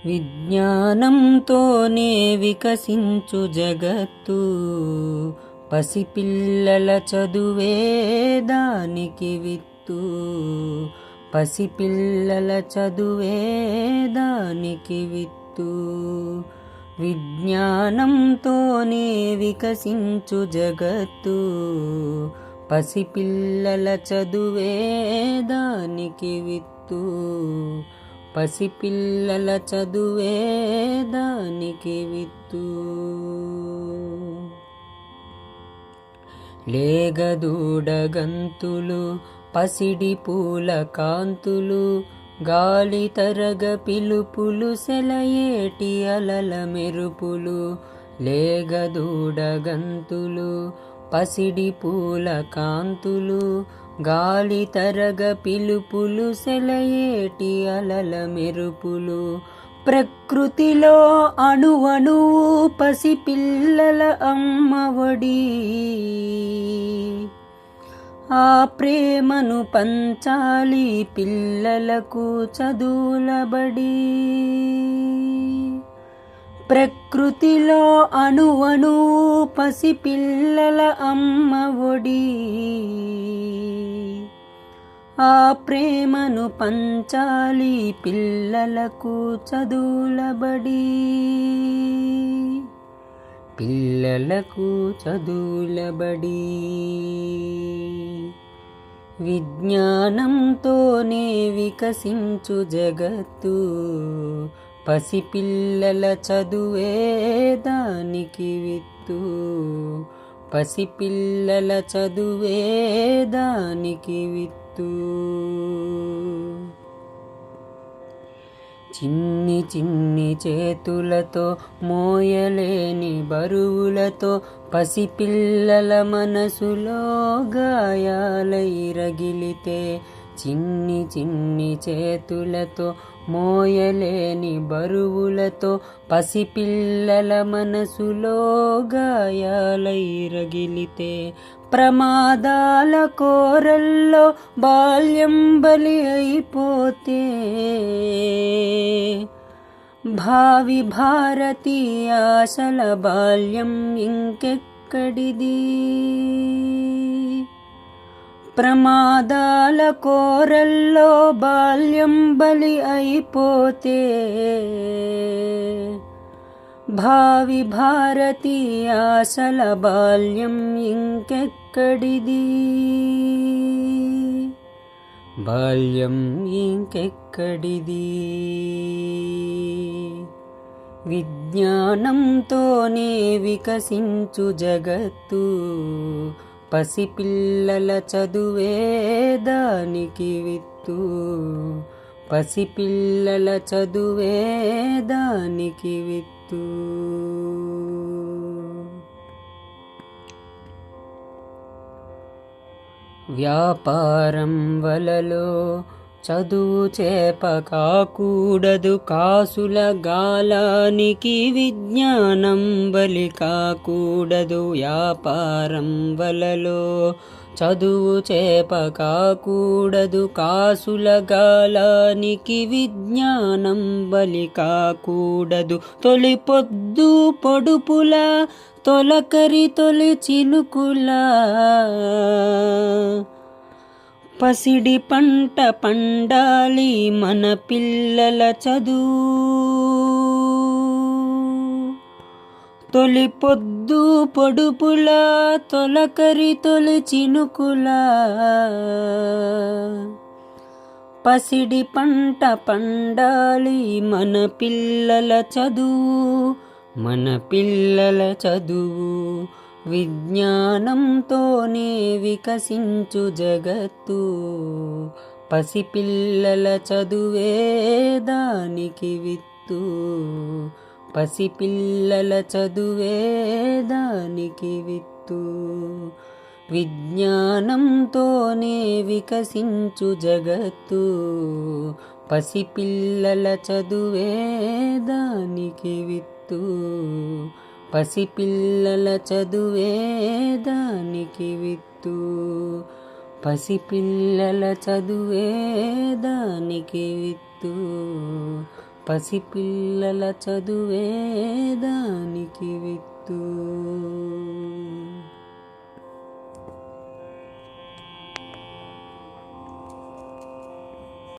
విజ్ఞానంతోనే వికసించు జగత్తు, పసిపిల్లల చదువే దానికి విత్తు. పసిపిల్లల చదువే దానికి విత్తు. విజ్ఞానంతోనే వికసించు జగత్తు, పసిపిల్లల చదువే దానికి విత్తు. పసిపిల్లల చదువే దానికి విత్తు. లేగదూడగంతులు పసిడి పూల కాంతులు, గాలి తరగ పిలుపులు సెలయేటి అలల మెరుపులు. లేగదూడగంతులు పసిడి పూల కాంతులు, గాలి తరగ పిలుపులు సెలయేటి అలల మెరుపులు. ప్రకృతిలో అణువణువు పసిపిల్లల అమ్మఒడి, ఆ ప్రేమను పంచాలి పిల్లలకు చదువులబడి. ప్రకృతిలో అణువణువు పసిపిల్లల అమ్మఒడి, ఆ ప్రేమను పంచాలి పిల్లలకు చదువులబడి. పిల్లలకు చదువులబడి. విజ్ఞానంతోనే వికసించు జగత్తు, పసిపిల్లల చదువే దానికి విత్తు. పసిపిల్లల చదువే దానికి విత్తు. చిన్ని చిన్ని చేతులతో మోయలేని బరువులతో, పసిపిల్లల మనసులో గాయాలై రగిలితే. చిన్ని చిన్ని చేతులతో మోయలేని బరువులతో, పసిపిల్లల మనసులో గాయాలై రగిలితే. ప్రమాదాల కోరల్లో బాల్యం బలి అయిపోతే, భావి భారతీయ ఆశల బాల్యం ఇంకెక్కడిది. ప్రమాదాల కోరల్లో బాల్యం బలి అయిపోతే, భావి భారతీయ ఆశల బాల్యం ఇంకెక్కడిది. బాల్యం ఇంకెక్కడిది. విజ్ఞానంతోనే వికసించు జగత్తు, పసిపిల్లల చదువే దానికి విత్తు. పసిపిల్లల చదువే దానికి విత్తు. వ్యాపారం వలలో చదువు చేప కాకూడదు, కాసుల గాలానికి విజ్ఞానం బలి కాకూడదు. వ్యాపారం వలలో చదువు చేప కాకూడదు, కాసుల గాలానికి విజ్ఞానం బలి కాకూడదు. తొలి పొద్దు పొడుపుల తొలకరి తొలి చినుకులా, పసిడి పంట పండాలి మన పిల్లల చదువు. తొలి పొద్దు పొడుపుల తొలకరి తొలి చినుకులా, పసిడి పంట పండాలి మన పిల్లల చదువు. మన పిల్లల చదువు. విజ్ఞానంతోనే వికసించు జగత్తు, పసిపిల్లల చదువే దానికి విత్తు. పసిపిల్లల చదువే దానికి విత్తు. విజ్ఞానంతోనే వికసించు జగత్తు, పసిపిల్లల చదువే దానికి విత్తు. పసిపిల్లల చదువే దానికి విత్తు. పసిపిల్లల చదువే దానికి విత్తు. పసిపిల్లల చదువే దానికి విత్తు.